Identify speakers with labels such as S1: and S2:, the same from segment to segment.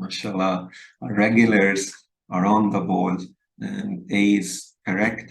S1: MashaAllah, our regulars are on the ball and A is correct.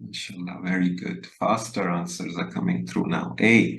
S1: Inshallah, very good. Faster answers are coming through now. A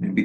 S1: Maybe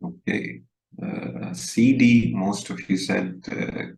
S1: Okay. CD, most of you said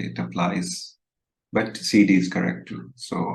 S1: it applies. But CD is correct too. So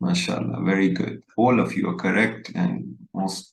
S1: MashaAllah, very good. All of you are correct and most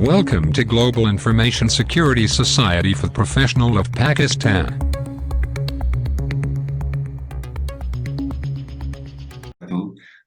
S2: Welcome to Global Information Security Society for the Professional of Pakistan.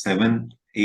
S1: 7A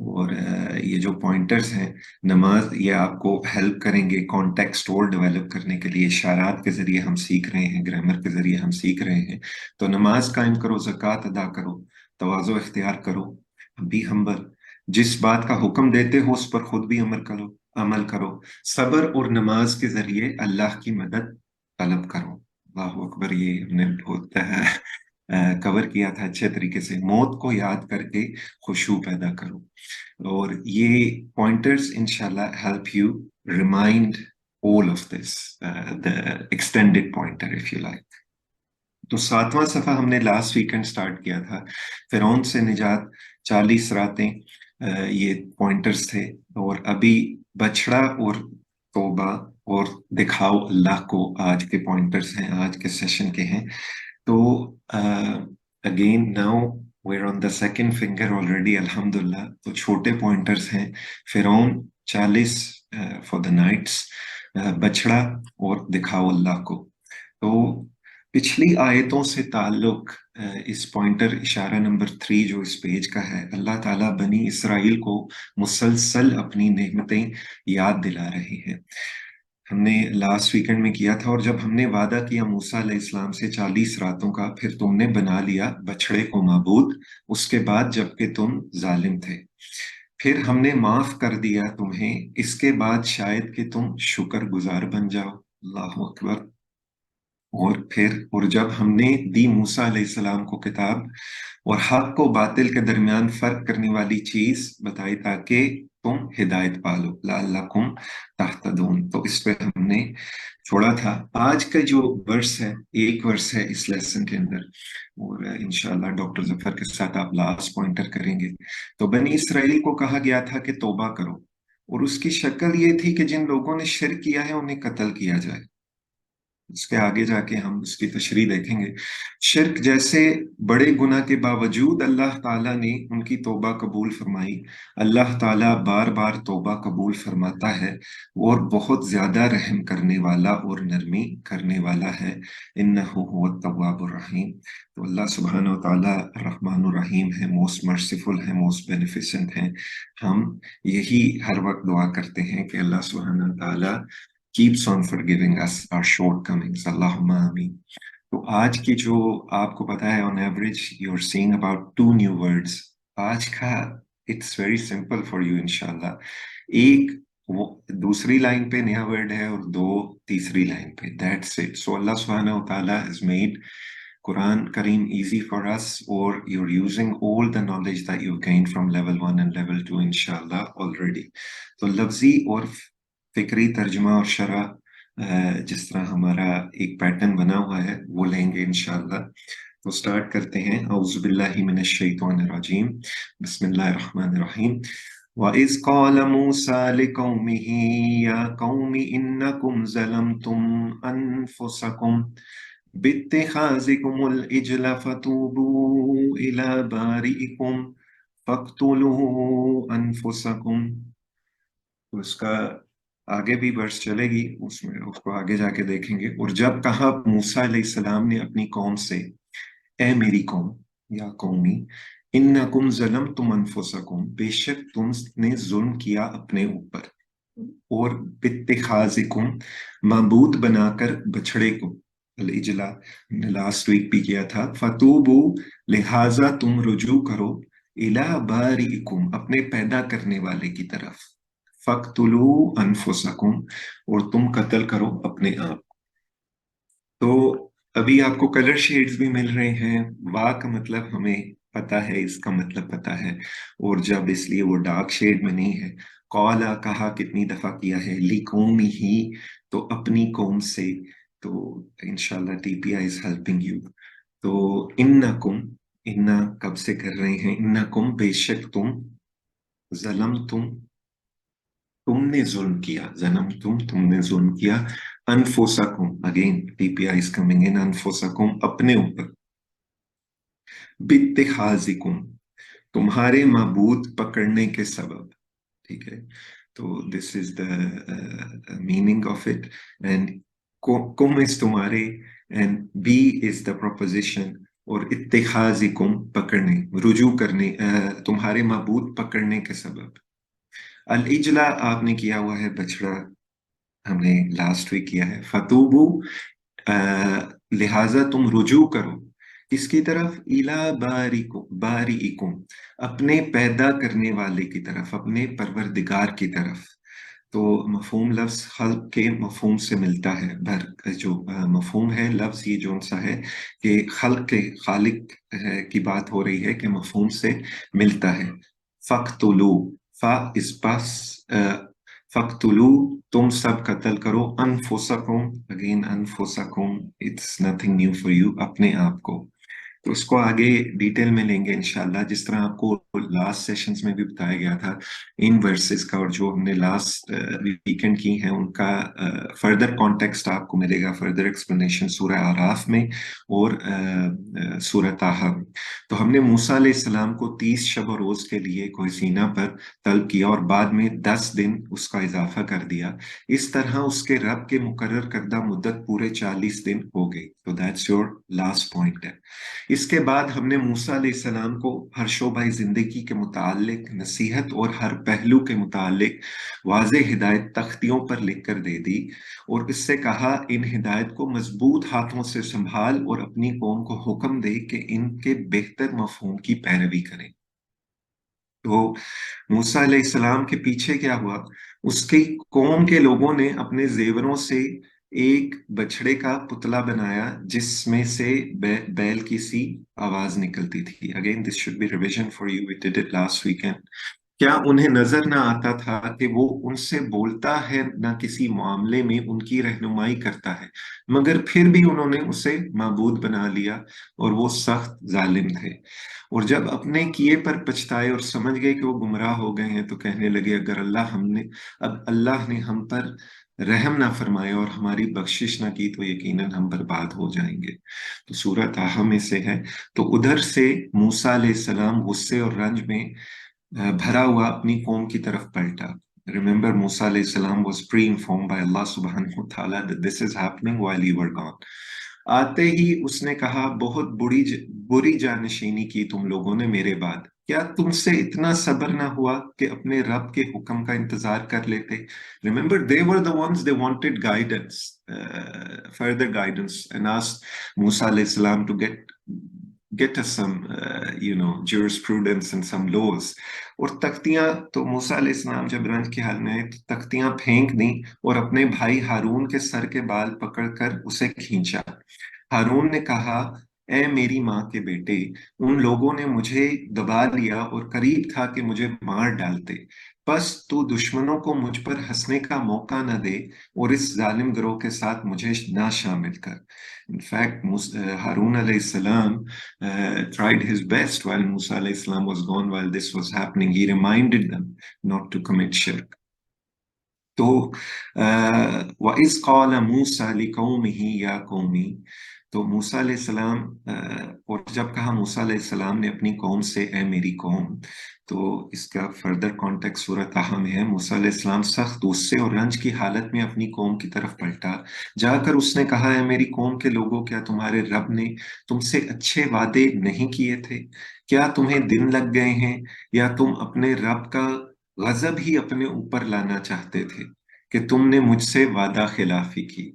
S1: اور یہ جو pointers ہیں نماز، یہ آپ کو help کریں گے کانٹیکسٹ اور ڈیولپ کرنے کے لیے. اشارات کے ذریعے ہم سیکھ رہے ہیں، گرامر کے ذریعے ہم سیکھ رہے ہیں. تو نماز قائم کرو، زکوٰۃ ادا کرو، تواضع اختیار کرو، بی ہمبل، جس بات کا حکم دیتے ہو اس پر خود بھی عمل کرو، صبر اور نماز کے ذریعے اللہ کی مدد طلب کرو. اللہ اکبر. یہ ہم نے بہت کور کیا تھا اچھے طریقے سے. موت کو یاد کر کے خشوع پیدا کرو. اور یہ پوائنٹرز انشاءاللہ help you remind all of this, the extended pointer if you like. تو 7واں صفحہ ہم نے لاسٹ ویکنڈ سٹارٹ کیا تھا. فرعون سے نجات، 40 راتیں، یہ پوائنٹرز تھے. اور ابھی بچڑا اور توبہ اور دکھاؤ اللہ کو آج کے پوائنٹرز ہیں، آج کے سیشن کے ہیں. تو again now we're on the second finger already الحمدللہ. تو چھوٹے پوائنٹرز ہیں. فرعون، 40 for the nights، بچڑا اور دکھاؤ اللہ کو. تو پچھلی آیتوں سے تعلق اس پوائنٹر اشارہ نمبر 3 جو اس پیج کا ہے، اللہ تعالیٰ بنی اسرائیل کو مسلسل اپنی نعمتیں یاد دلا رہے ہیں. ہم نے لاسٹ ویکنڈ میں کیا تھا، اور جب ہم نے وعدہ کیا موسیٰ علیہ السلام سے 40 راتوں کا، پھر تم نے بنا لیا بچڑے کو معبود، اس کے بعد جبکہ تم ظالم تھے. پھر ہم نے معاف کر دیا تمہیں، اس کے بعد شاید کہ تم شکر گزار بن جاؤ. اللہ اکبر. اور جب ہم نے دی موسیٰ علیہ السلام کو کتاب اور حق کو باطل کے درمیان فرق کرنے والی چیز بتائی تاکہ تم ہدایت پالو، لعلکم تہتدون. تو اس پہ ہم نے چھوڑا تھا. آج کا جو ورس ہے، ایک ورس ہے اس لیسن کے اندر، اور انشاءاللہ ڈاکٹر ظفر کے ساتھ آپ لاسٹ پوائنٹر کریں گے. تو بنی اسرائیل کو کہا گیا تھا کہ توبہ کرو، اور اس کی شکل یہ تھی کہ جن لوگوں نے شرک کیا ہے انہیں قتل کیا جائے. اس کے آگے جا کے ہم اس کی تشریح دیکھیں گے. شرک جیسے بڑے گناہ کے باوجود اللہ تعالیٰ نے ان کی توبہ قبول فرمائی. اللہ تعالیٰ بار بار توبہ قبول فرماتا ہے اور بہت زیادہ رحم کرنے والا اور نرمی کرنے والا ہے. انہ هو التواب الرحیم. تو اللہ سبحانہ و تعالیٰ الرحمن الرحیم ہے، موسٹ مرسیفل ہے، موسٹ بینیفیسنٹ ہیں. ہم یہی ہر وقت دعا کرتے ہیں کہ اللہ سبحانہ و تعالیٰ keeps on forgiving us our shortcomings. اللہم آمین. تو آج کی جو آپ کو پتا ہے on average you're seeing about 2 new words. آج کا it's very simple for you انشاءاللہ. ایک وہ دوسری لائن پہ نیا ورڈ ہے اور 2 تیسری لائن پہ. That's it. So اللہ سبحانہ و تعالیٰ has made Quran Kareem easy for us, or you're using all the knowledge that you've gained from level 1 and level 2 inshallah already. تو لفظی اور فکری ترجمہ اور شرح جس طرح ہمارا ایک پیٹرن بنا ہوا ہے وہ لیں گے انشاءاللہ. تو سٹارٹ کرتے ہیں. اعوذ باللہ من الشیطان الرجیم، بسم اللہ الرحمن الرحیم. وَإِذْ قَالَ مُوسَىٰ لِقَوْمِهِ يَا قَوْمِ إِنَّكُمْ ظَلَمْتُمْ أَنفُسَكُمْ بِاتِّخَاذِكُمُ الْعِجْلَ فَتُوبُوا إِلَىٰ بَارِئِكُمْ فَاقْتُلُوا أَنفُسَكُمْ. تو اس کا آگے بھی برس چلے گی، اس میں اس کو آگے جا کے دیکھیں گے. اور جب کہا موسیٰ علیہ السلام نے اپنی قوم سے، اے میری قوم، یا قومی، انکم ظلمتم انفسکم، بے شک تم نے ظلم کیا اپنے اوپر، اور باتخاذکم، معبود بنا کر بچڑے کو، العجلہ ہم نے لاسٹ ویک بھی کیا تھا. فتوبو، لہٰذا تم رجوع کرو، الی بارئکم، اپنے پیدا کرنے والے کی طرف. فَاقْتُلُوا أَنفُسَكُمْ، اور تم قتل کرو اپنے آپ. تو ابھی آپ کو کلر شیڈز بھی مل رہے ہیں. وا کا مطلب ہمیں پتا ہے، اس کا مطلب پتا ہے، اور جب اس لیے وہ ڈارک شیڈ میں نہیں ہے. قَالَ، کہا کتنی دفعہ کیا ہے، لِقَوْمِهِ، تو اپنی قوم سے. تو انشاءاللہ T P I is helping you. تو انکم، انا کب سے کر رہے ہیں، انکم بے شک تم، ظلمتم تم نے ظلم کیا، تم نے ظلم کیا، انفسکم، again T P I is coming in, انفسکم اپنے اوپر، باتخاذکم تمہارے معبود پکڑنے کے سبب. ٹھیک ہے. تو this is the meaning of it. And کم از تمہارے، and B is the proposition اور اتخاذکم پکڑنے، رجوع کرنے، تمہارے معبود پکڑنے کے سبب. الجلا آپ نے کیا ہوا ہے بچڑا، ہم نے لاسٹ ویک کیا ہے. فتوبو لہٰذا تم رجوع کرو کس کی طرف؟ الا باریکم اپنے پیدا کرنے والے کی طرف، اپنے پروردگار کی طرف. تو مفہوم لفظ خلق کے مفہوم سے ملتا ہے. جو مفہوم ہے لفظ یہ جون سا ہے کہ خلق کے خالق کی بات ہو رہی ہے کہ مفہوم سے ملتا ہے. فقتلو فا اس پاس فقتلو تم سب قتل کرو انفسکم، اگین انفسکم it's nothing new for you, اپنے آپ کو. تو اس کو آگے ڈیٹیل میں لیں گے انشاءاللہ، جس طرح آپ کو لاسٹ سیشنز میں بھی بتایا گیا تھا ان ورسز کا، اور جو ہم نے لاسٹ ویکنڈ کی ہیں ان کا فردر کانٹیکسٹ آپ کو ملے گا، فردر ایکسپلینیشن سورہ اعراف میں اور سورہ طٰہٰ میں. تو ہم نے موسیٰ علیہ السلام کو 30 شب و روز کے لیے کوہ سینا پر طلب کیا اور بعد میں 10 دن اس کا اضافہ کر دیا. اس طرح اس کے رب کے مقرر کردہ مدت پورے 40 دن ہو گئی. تو دیٹس یور لاسٹ پوائنٹ ہے. اس کے بعد ہم نے موسیٰ علیہ السلام کو ہر شعبہ زندگی کے متعلق نصیحت اور ہر پہلو کے متعلق واضح ہدایت تختیوں پر لکھ کر دے دی، اور اس سے کہا ان ہدایت کو مضبوط ہاتھوں سے سنبھال اور اپنی قوم کو حکم دے کہ ان کے بہتر مفہوم کی پیروی کریں. تو موسیٰ علیہ السلام کے پیچھے کیا ہوا؟ اس کی قوم کے لوگوں نے اپنے زیوروں سے ایک بچڑے کا پتلا بنایا جس میں سے بیل کی سی آواز نکلتی تھی. Again this should be revision for you, we did it last weekend. کیا انہیں نظر نہ آتا تھا کہ وہ ان سے بولتا ہے نہ کسی معاملے میں ان کی رہنمائی کرتا ہے، مگر پھر بھی انہوں نے اسے معبود بنا لیا اور وہ سخت ظالم تھے. اور جب اپنے کیے پر پچھتائے اور سمجھ گئے کہ وہ گمراہ ہو گئے ہیں تو کہنے لگے اگر اللہ نے ہم پر رحم نہ فرمایا اور ہماری بخشش نہ کی تو یقیناً ہم برباد ہو جائیں گے. تو سورہ طٰہٰ میں سے ہے. تو ادھر سے موسیٰ علیہ السلام غصے اور رنج میں بھرا ہوا اپنی قوم کی طرف پلٹا. Remember موسیٰ علیہ السلام was pre-informed by Allah subhanahu wa ta'ala that this is happening while you were gone. آتے ہی اس نے کہا بہت بری جانشینی کی تم لوگوں نے میرے بعد، کیا تم سے اتنا صبر نہ ہوا کہ اپنے رب کے حکم کا انتظار کر لیتے؟ Remember they were the ones they wanted guidance, further guidance, and asked Musa alayhi salam to get us some jurisprudence and some laws. اور تختیاں تو موسیٰ علیہ السلام جب رنج کے حال میں آئے تو تختیاں پھینک دیں اور اپنے بھائی ہارون کے سر کے بال پکڑ کر اسے کھینچا. ہارون نے کہا اے میری ماں کے بیٹے، ان لوگوں نے مجھے دبا لیا اور قریب تھا کہ مجھے مار ڈالتے، بس تو دشمنوں کو مجھ پر ہنسنے کا موقع نہ دے اور اس ظالم گروہ کے ساتھ مجھے نہ شامل کر. In fact, Harun alayhi salam tried his best while Musa alayhi salam was gone, while this was happening. He reminded them not to commit shirk. تو وَإِذْ قَالَ مُوسَى لِقَوْمِهِ يَا قَوْمِ، تو موسیٰ علیہ السلام اور جب کہا موسیٰ علیہ السلام نے اپنی قوم سے اے میری قوم، تو اس کا فردر کانٹیکٹ سورہ طٰہٰ میں ہے. موسیٰ علیہ السلام سخت غصے اور رنج کی حالت میں اپنی قوم کی طرف پلٹا. جا کر اس نے کہا اے میری قوم کے لوگوں، کیا تمہارے رب نے تم سے اچھے وعدے نہیں کیے تھے؟ کیا تمہیں دن لگ گئے ہیں یا تم اپنے رب کا غضب ہی اپنے اوپر لانا چاہتے تھے کہ تم نے مجھ سے وعدہ خلافی کی؟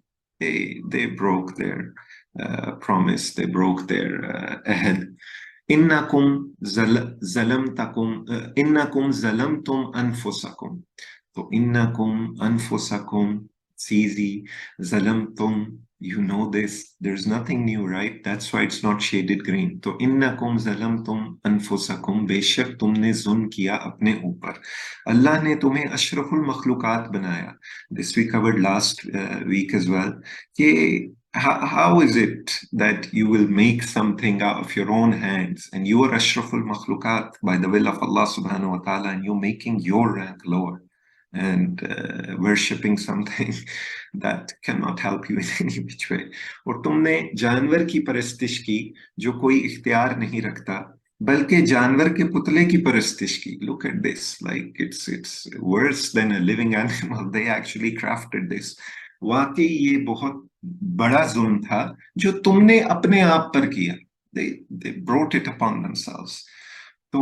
S1: They broke their promise, they broke their عہد. انکم ظلمتم انفسکم، تو انکم انفسکم سیزی ظلمتم. You know this, there's nothing new, right? That's why it's not shaded green. تو انکم ظلمتم انفسکم، بے شک تم نے ظلم کیا اپنے اوپر. اللہ نے تمہیں اشرف المخلوقات بنایا. This we covered last week as well. کہ how is it that you will make something out of your own hands and you are ashraf al-makhluqat by the will of Allah subhanahu wa ta'ala, and you're making your rank lower and worshipping something that cannot help you in any which way. اور تم نے جانور کی پرستش کی جو کوئی اختیار نہیں رکھتا، بلکہ جانور کے پتلے کی پرستش کی. Look at this, like it's worse than a living animal. They actually crafted this. واقعی یہ بہت بڑا ظلم تھا جو تم نے اپنے آپ پر کیا. they brought it upon themselves. تو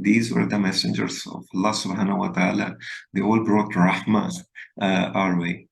S1: These were the messengers of Allah subhanahu wa ta'ala. They all brought rahmah our way.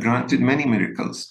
S1: granted many miracles।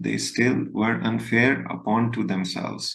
S1: they still were unfair upon to themselves।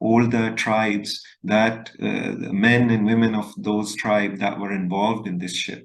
S1: all the tribes that men and women of those tribes that were involved in this shirk।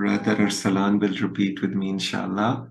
S1: Rather Arsalan will repeat with me inshallah।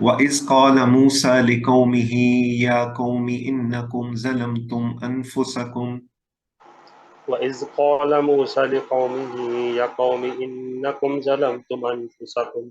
S1: وَإِذْ قَالَ مُوسَى لِقَوْمِهِ يَا قَوْمِ إِنَّكُمْ ظَلَمْتُمْ أَنفُسَكُمْ،
S3: وَإِذْ قَالَ مُوسَى لِقَوْمِهِ يَا قَوْمِ إِنَّكُمْ ظَلَمْتُمْ أَنفُسَكُمْ،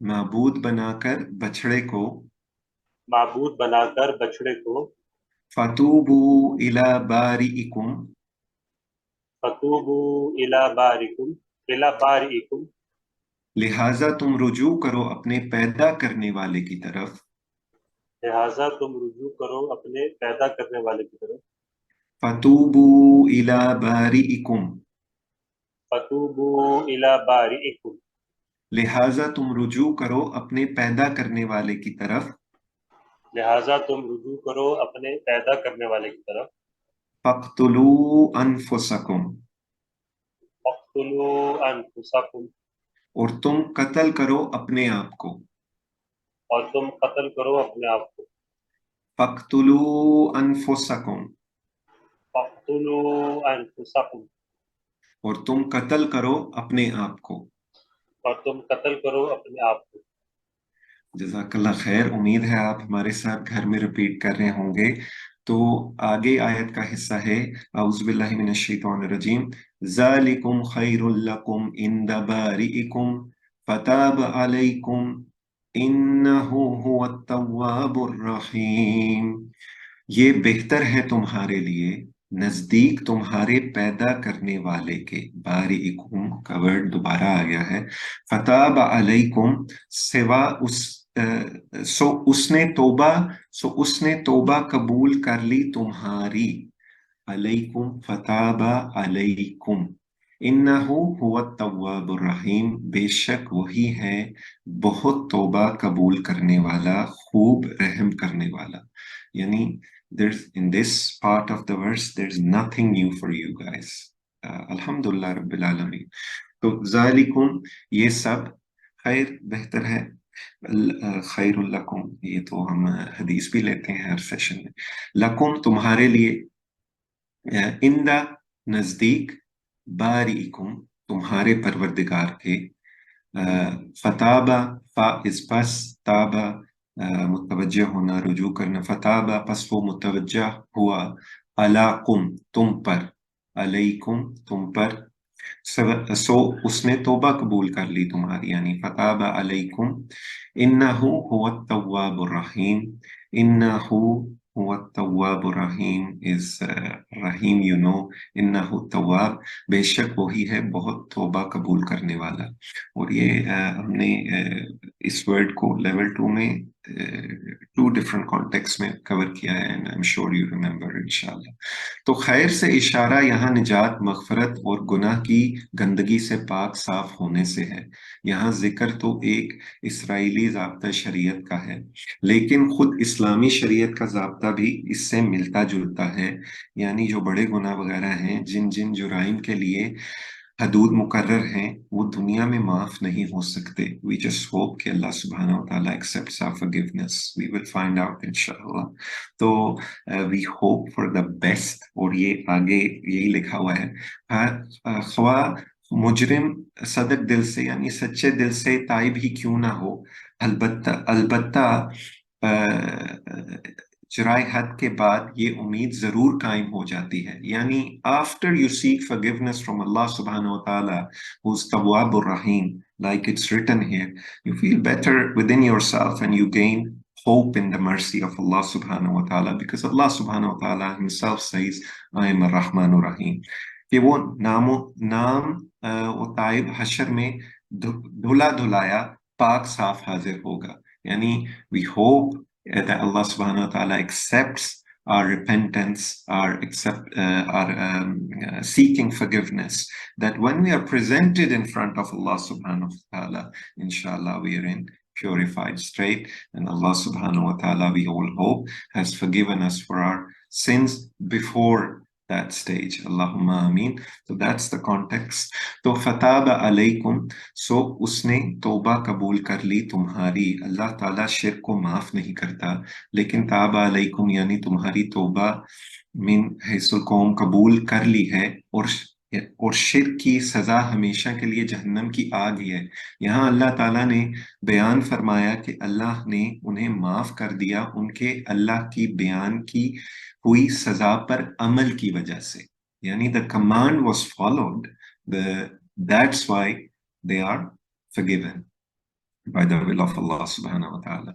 S1: معبود بنا کر بچڑے کو
S3: معبود بناکر بچڑے کو
S1: فتوبو الی بارئکم
S3: فتوبوا الی بارئکم
S1: لہٰذا تم رجوع کرو اپنے پیدا کرنے والے کی طرف
S3: لہٰذا تم رجوع کرو اپنے پیدا کرنے والے کی طرف
S1: فتوبو الی بارئکم
S3: فتوبوا الی بارئکم
S1: لہٰذا تم رجوع کرو اپنے پیدا کرنے والے کی طرف
S3: لہٰذا تم رجوع کرو اپنے پیدا کرنے والے کی طرف
S1: فاقتلوا انفسکم
S3: فاقتلوا انفسکم
S1: اور تم قتل کرو اپنے آپ کو
S3: اور تم قتل کرو اپنے آپ کو
S1: فاقتلوا انفسکم
S3: فاقتلوا انفسکم
S1: اور تم قتل کرو اپنے آپ کو
S3: اور تم قتل کرو اپنے آپ کو
S1: جزاک اللہ خیر امید ہے آپ ہمارے ساتھ گھر میں ریپیٹ کر رہے ہوں گے تو آگے آیت کا حصہ ہے اعوذ باللہ من الشیطان الرجیم ذالکم خیر لکم عند بارئکم فتاب علیکم انہ هو التواب الرحیم یہ بہتر ہے تمہارے لیے نزدیک تمہارے پیدا کرنے والے کے بارئکم کا ورڈ دوبارہ آ گیا ہے فتاب علیکم سوا اس نے توبہ قبول کر لی تمہاری علیکم فتاب علیکم انہو هو التواب الرحیم بے شک وہی ہے بہت توبہ قبول کرنے والا خوب رحم کرنے والا یعنی in this part of the verse there's nothing new for you guys الحمدللہ رب العالمین تو ذالکم یہ سب خیر بہتر ہے خیر لکم یہ تو ہم حدیث بھی لیتے ہیں ہر سیشن میں لکم تمہارے لیے اندہ نزدیک بارئکم تمہارے پروردگار کے فتابہ فا اس پس تابہ متوجہ ہونا رجوع کرنا فتابہ پس وہ متوجہ ہوا علاکم تم پر علیکم تم پر سو اس نے توبہ قبول کر لی تمہاری یعنی فتاب علیکم انہو هو التواب الرحیم انہو هو التواب الرحیم is رحیم you know انہو التواب بے شک وہی ہے بہت توبہ قبول کرنے والا اور یہ ہم نے اس ورڈ کو لیول 2 میں 2 different context میں کور کیا ہے and I'm sure you remember انشاءاللہ تو خیر سے اشارہ یہاں نجات مغفرت اور گناہ کی گندگی سے پاک صاف ہونے سے ہے یہاں ذکر تو ایک اسرائیلی ضابطہ شریعت کا ہے لیکن خود اسلامی شریعت کا ضابطہ بھی اس سے ملتا جلتا ہے یعنی جو بڑے گناہ وغیرہ ہیں جن جرائم کے لیے حدود مقرر ہیں وہ دنیا میں معاف نہیں ہو سکتے we just hope کہ اللہ سبحانہ وتعالی accepts our forgiveness we will find out انشاءاللہ تو we hope for the best اور یہ آگے یہی لکھا ہوا ہے خواہ مجرم صدق دل سے یعنی سچے دل سے تائب ہی کیوں نہ ہو البتہ جرائے حد کے بعد یہ امید ضرور قائم ہو جاتی ہے یعنی after you seek forgiveness from Allah subhanahu wa ta'ala who's Tawwab ar-Rahim like it's written here you feel better within yourself and you gain hope in the mercy of Allah subhanahu wa ta'ala because Allah subhanahu wa ta'ala himself says I am ar-Rahman ar-Rahim کہ وہ نام و طائب حشر میں دھلا دھلایا پاک صاف حاضر ہوگا یعنی we hope that Allah subhanahu wa ta'ala accepts our repentance, our seeking forgiveness, that when we are presented in front of Allah subhanahu wa ta'ala, inshallah we are in purified state, and Allah subhanahu wa ta'ala, we all hope, has forgiven us for our sins before that stage. Allahumma ameen. So that's the context. تو فتاب علیکم سو اس نے توبہ قبول کر لی تمہاری اللہ تعالیٰ شرک کو معاف نہیں کرتا لیکن تاب علیکم یعنی تمہاری توبہ من حیث القوم قبول کر لی ہے اور شرک کی سزا ہمیشہ کے لیے جہنم کی آگ ہی ہے یہاں اللہ تعالیٰ نے بیان فرمایا کہ اللہ نے انہیں معاف کر دیا ان کے اللہ کی بیان کی ہوئی سزا پر عمل کی وجہ سے یعنی the command was followed that's why they are forgiven by the will of Allah subhanahu wa ta'ala.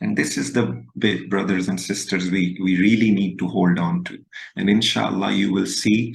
S1: And this is the bit, brothers and sisters, we really need to hold on to. And inshallah you will see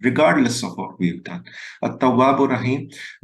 S1: regardless of what we've done. at-tawwabur rahim,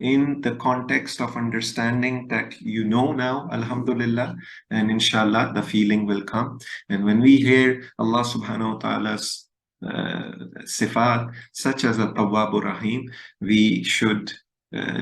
S1: in the context of understanding that you know now, alhamdulillah, and inshallah the feeling will come. And when we hear Allah subhanahu wa ta'ala's sifat such as at-tawwabur rahim, we should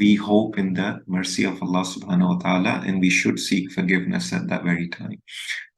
S1: we hope in the mercy of Allah subhanahu wa ta'ala, and we should seek forgiveness at that very time.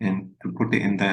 S1: and to put it in the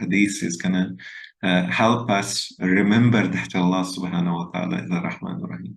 S1: hadith is gonna help us remember that Allah subhanahu wa ta'ala is ar-Rahmanur Rahim.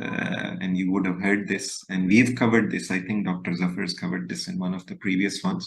S1: And you would have heard this, and we've covered this. I think Dr. Zafar has covered this in one of the previous ones.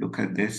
S1: Look at this,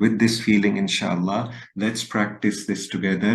S1: With this feeling, inshallah, let's practice this together.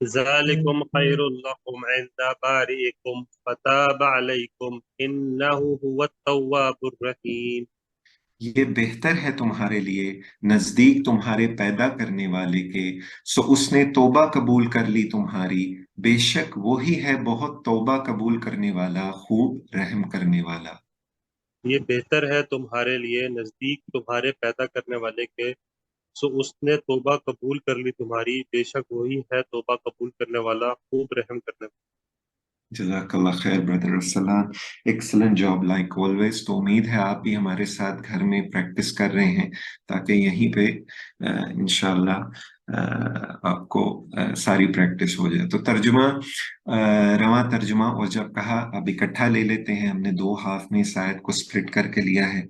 S3: ذالکم خیر لکم عند بارئکم فتاب علیکم انہ هو التواب الرحیم.
S1: یہ بہتر ہے تمہارے لیے نزدیک تمہارے پیدا کرنے والے کے، سو اس نے توبہ قبول کر لی تمہاری، بے شک وہی ہے بہت توبہ قبول کرنے والا، خوب رحم کرنے والا۔
S3: یہ بہتر ہے تمہارے لیے نزدیک تمہارے پیدا کرنے والے کے، سو اس نے توبہ قبول کر لی تمہاری، بے شک وہی ہے توبہ قبول کرنے والا، خوب رحم کرنے والا۔
S1: جزاک اللہ خیر brother Arsalan, excellent job like always. تو امید ہے آپ بھی ہمارے ساتھ گھر میں پریکٹس کر رہے ہیں تاکہ یہیں پہ انشاءاللہ آپ کو ساری پریکٹس ہو جائے۔ تو ترجمہ، رواں ترجمہ، اور جب کہا، اب اکٹھا لے لیتے ہیں، ہم نے دو ہاف میں اس آیت کو سپلٹ کر کے لیا ہے،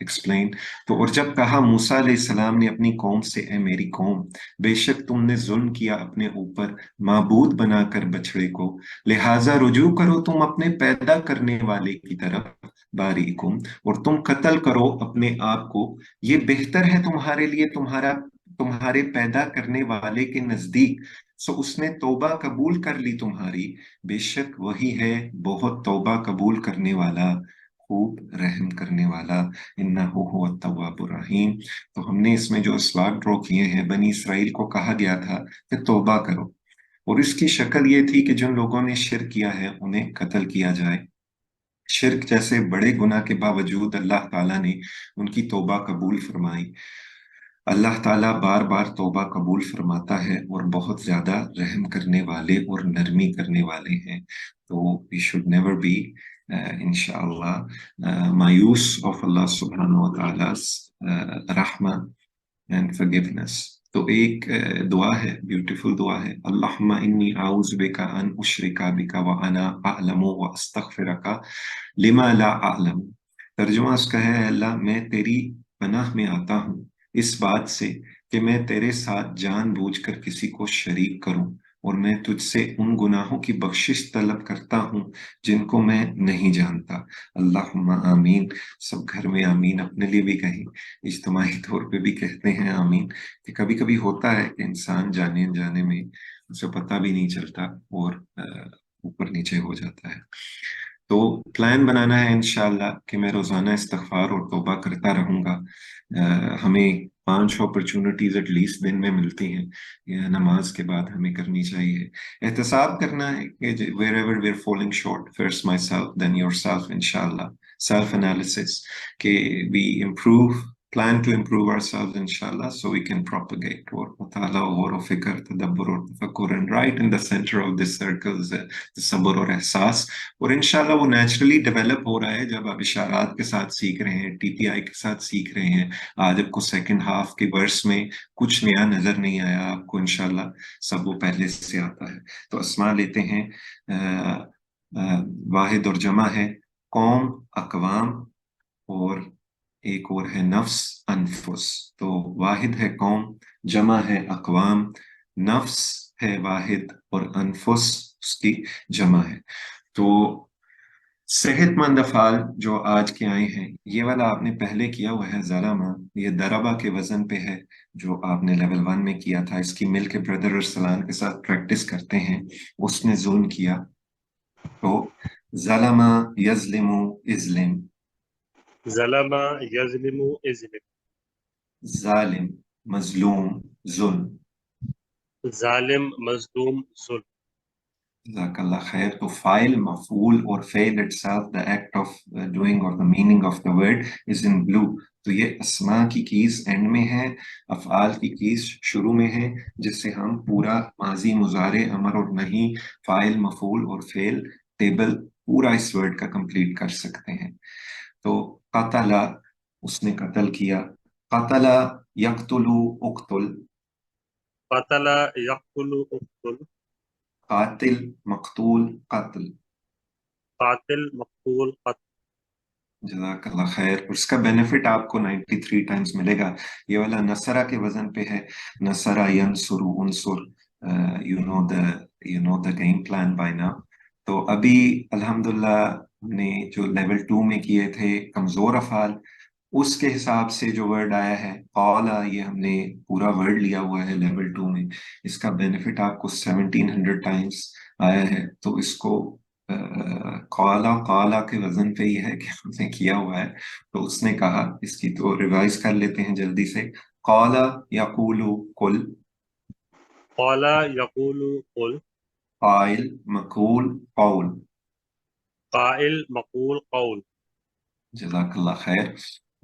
S1: ایکسپلین۔ تو اور جب کہا موسیٰ علیہ السلام نے اپنی قوم سے، اے میری قوم، بے شک تم نے ظلم کیا اپنے اوپر معبود بنا کر بچھڑے کو، لہٰذا رجوع کرو تم اپنے پیدا کرنے والے کی طرف، باریکم، اور تم قتل کرو اپنے آپ کو، یہ بہتر ہے تمہارے لیے تمہارے پیدا کرنے والے کے نزدیک، سو اس نے توبہ قبول کر لی تمہاری، بے شک وہی ہے بہت توبہ قبول کرنے والا، خوب رحم کرنے والا، انہ هو التواب الرحیم۔ تو ہم نے اس میں جو اسباق ڈرا کیے ہیں، بنی اسرائیل کو کہا گیا تھا کہ توبہ کرو، اور اس کی شکل یہ تھی کہ جن لوگوں نے شرک کیا ہے انہیں قتل کیا جائے۔ شرک جیسے بڑے گناہ کے باوجود اللہ تعالیٰ نے ان کی توبہ قبول فرمائی۔ اللہ تعالیٰ بار بار توبہ قبول فرماتا ہے اور بہت زیادہ رحم کرنے والے اور نرمی کرنے والے ہیں۔ تو we should never be انشاءاللہ مایوس of اللہ سبحانہ و تعالیٰ's رحمہ and forgiveness۔ تو ایک دعا ہے، بیوٹیفل دعا ہے، اللہم انی اعوذ بک ان اشرک بک وانا اعلم واستغفرک لما لا اعلم۔ ترجمہ اس کا ہے، اے اللہ میں تیری پناہ میں آتا ہوں اس بات سے کہ میں تیرے ساتھ جان بوجھ کر کسی کو شریک کروں، اور میں تجھ سے ان گناہوں کی بخشش طلب کرتا ہوں جن کو میں نہیں جانتا۔ اللہم آمین۔ سب گھر میں آمین اپنے لیے بھی کہیں، اجتماعی طور پہ بھی کہتے ہیں آمین، کہ کبھی کبھی ہوتا ہے کہ انسان جانے انجانے میں اسے پتہ بھی نہیں چلتا اور اوپر نیچے ہو جاتا ہے۔ تو پلان بنانا ہے انشاءاللہ کہ میں روزانہ استغفار اور توبہ کرتا رہوں گا۔ ہمیں 5 اپرچونٹیز ایٹ لیسٹ دن میں ملتی ہیں، یہ نماز کے بعد ہمیں کرنی چاہیے۔ احتساب کرنا ہے کہ wherever we're falling short, first myself, then yourself انشاءاللہ۔ سیلف انالیسس کہ we plan to improve ourselves انشاءاللہ so we can propagate۔ اور مطالعہ، غور و فکر، تدبر اور تفکر، and right in the center of this circle is تصبر اور احساس۔ اور انشاءاللہ وہ نیچرلی ڈیولپ ہو رہا ہے جب آپ اشارات کے ساتھ سیکھ رہے ہیں، ٹی ٹی آئی کے ساتھ سیکھ رہے ہیں۔ آج آپ کو سیکنڈ ہاف کے ورس میں کچھ نیا نظر نہیں آیا، آپ کو انشاءاللہ سب وہ پہلے سے آتا ہے۔ تو اسماء لیتے ہیں، واحد اور جمع ہے قوم، اقوام، اور ایک اور ہے نفس، انفس۔ تو واحد ہے قوم، جمع ہے اقوام، نفس ہے واحد، اور انفس اس کی جمع ہے۔ تو صحت مند افعال جو آج کے آئے ہیں، یہ والا آپ نے پہلے کیا ہوا ہے، ظلمہ، یہ دربہ کے وزن پہ ہے جو آپ نے لیول 1 میں کیا تھا۔ اس کی مل کے بردر ارسلان کے ساتھ پریکٹس کرتے ہیں۔ اس نے ظلم کیا، تو ظلمہ، یظلم، اظلم،
S3: ظلم یظلم اظلم،
S1: ظالم، مظلوم، ظلم۔
S3: ظالم مظلوم ظلم۔
S1: جزاک اللہ خیر۔ تو فائل، مفعول اور فعل itself, the act of doing or the meaning of the word is in blue۔ تو یہ اسماء کی کیز اینڈ میں ہے، افعال کی کیز شروع میں ہے، جس سے ہم پورا ماضی، مضارع، امر اور نہیں، فائل، مفعول اور فعل ٹیبل پورا اس ورڈ کا کمپلیٹ کر سکتے ہیں۔ تو قتل، اس نے قتل کیا، قتل، یقتل، اقتل،
S3: قتل یقتل اقتل،
S1: قاتل، مقتول، قتل۔
S3: قاتل مقتول قتل۔
S1: جزاک اللہ خیر۔ اور اس کا بینیفٹ آپ کو 93 ٹائمز ملے گا۔ یہ والا نصرہ کے وزن پہ ہے، نصرہ، ینصر، Ansar, you know the game plan by now۔ تو ابھی الحمدللہ ہم نے جو لیول 2 میں کیے تھے کمزور افعال، اس کے حساب سے جو ورڈ آیا ہے قالا، یہ ہم نے پورا ورڈ لیا ہوا ہے لیول 2 میں، اس کا بینیفٹ آپ کو 1700 ٹائمز آیا ہے، تو اس کو قالا قالا کے وزن پہ یہ ہے کہ ہم نے کیا ہوا ہے، تو اس نے کہا، اس کی تو ریوائز کر لیتے ہیں جلدی سے، قالا یقول قل،
S3: قال یقول قل،
S1: قائل مقول قول،
S3: قائل مقول قول،
S1: جزاک اللہ خیر،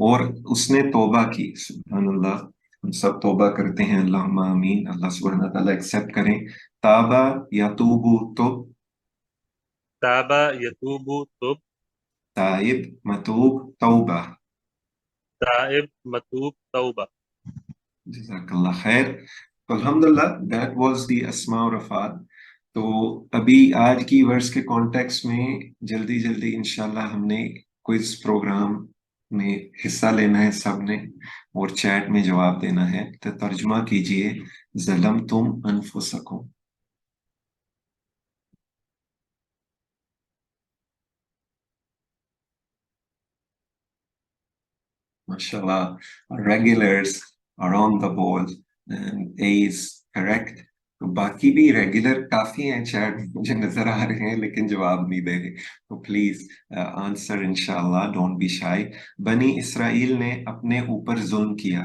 S1: اور اس نے توبہ کی، سبحان اللہ، ہم سب توبہ کرتے ہیں، اللہم آمین، اللہ سبحانہ تعالیٰ ایکسیپٹ کریں، تابہ یا توبو تو،
S3: تاب یتوب تب،
S1: تائب متوب توبہ،
S3: تائب متوب توبہ.
S1: جزاک اللہ خیر، تو الحمدللہ دیٹ واز دی اسماء و افعال. تو ابھی آج کی ورس کے کانٹیکس میں جلدی جلدی انشاءاللہ ہم نے کوئز پروگرام میں حصہ لینا ہے سب نے، اور چیٹ میں جواب دینا ہے، تو ترجمہ کیجئے ظلمتم انفسکم. MashaAllah, our regulars are on the ball and A is correct. تو باقی بھی ریگولر کافی ہیں چیٹ مجھے نظر آ رہے ہیں لیکن جواب نہیں دے رہے، تو پلیز آنسر انشاءاللہ، ڈونٹ بی شائی. بنی اسرائیل نے اپنے اوپر ظلم کیا،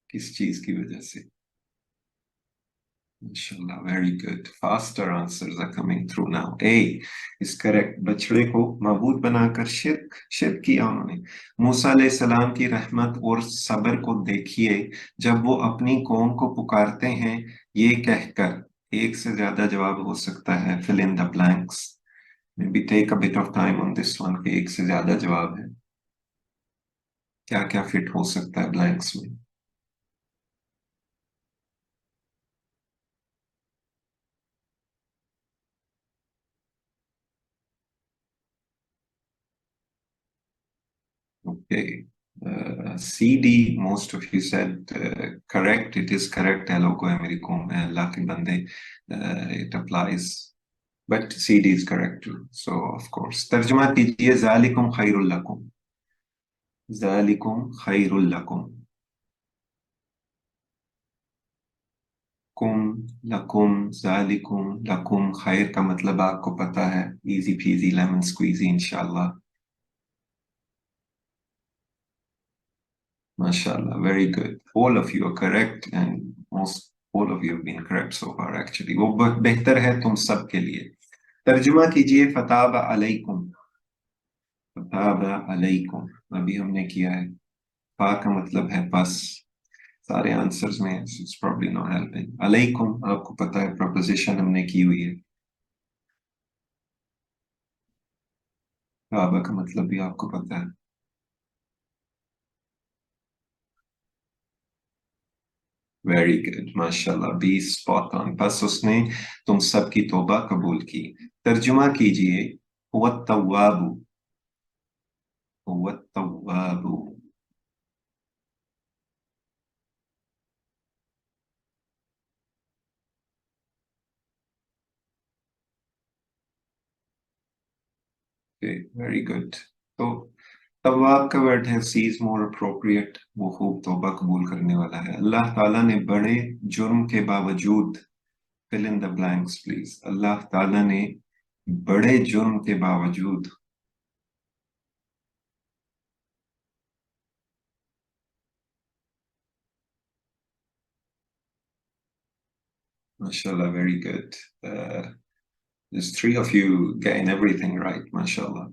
S1: کس چیز کی وجہ سے؟ MashaAllah, very good. Faster answers are coming through now. A is correct. بچڑے کو معبود بنا کر شرک کیا انہوں نے. موسیٰ علیہ السلام کی رحمت اور صبر کو دیکھیے جب وہ اپنی قوم کو پکارتے ہیں یہ کہہ کر. ایک سے زیادہ جواب ہو سکتا ہے. Fill in the blanks. Maybe take a bit of time on this one کہ ایک سے زیادہ جواب ہے. کیا کیا فٹ ہو سکتا ہے بلینکس میں؟ Okay. CD, most of you said correct. It is correct. Hello کو ہے میری قوم میں اللہ کے بندے. It applies. But CD is correct too. So, of course. ترجمہ کیجئے ذالکم خیر لکم. ذالکم خیر لکم. کم لکم ذالکم لکم، خیر کا مطلب آپ کو پتا ہے. ایزی پیزی لیمن سکویزی انشاءاللہ. MashaAllah, very good. All of you are correct and all of you have been correct so far actually. وہ بہتر ہے تم سب کے لیے. ترجمہ کیجئے فتاب علیکم. فتاب علیکم ابھی ہم نے کیا ہے. فا کا مطلب ہے بس. سارے آنسرز میں it's probably not helping. علیکم آپ کو پتا ہے پروپوزیشن ہم نے کی ہوئی ہے. فا کا مطلب بھی آپ کو پتا ہے. ویری گڈ ماشاءاللہ، 20 spot on. بس اس نے تم سب کی توبہ قبول کی. ترجمہ کیجئے هو التواب. هو التواب. Very good. تو تواب کا ورڈ ہے سیز مور اپروپریٹ، وہ خوب توبہ قبول کرنے والا ہے. اللہ تعالیٰ نے بڑے جرم کے باوجود، fill in the blanks please. اللہ تعالیٰ نے بڑے جرم کے باوجود MashaAllah, very good. There's 3 of you getting everything right, MashaAllah.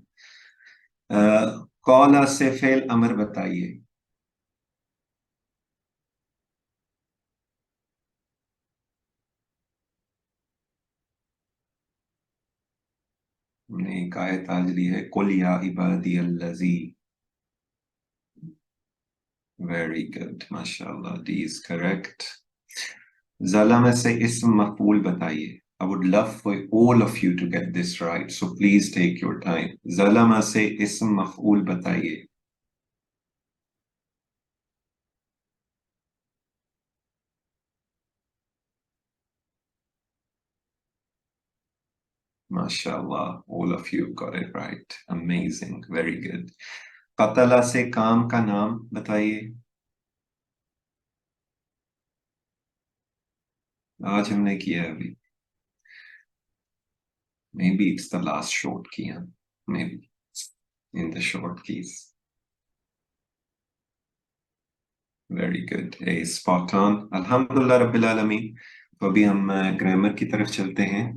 S1: قولا سے فعل امر بتائیے. ہم نے ایک آیت آج لی ہے قل یا عبادی الذی. Very good, MashaAllah. D is correct. ظلم سے اسم مفعول بتائیے. I would love for all of you to get this right, so please take your time. ظلم سے اسم مفعول بتائیے. MashaAllah, all of you got it right. Amazing, very good. قتلہ سے کام کا نام بتائیے. آج ہم نے کیا ہے ابھی. Maybe it's the last short key, huh? Maybe in the short keys. Very good. A spot on. Alhamdulillah Rabbil Alameen. تو ابھی ہم گرامر کی طرف چلتے ہیں.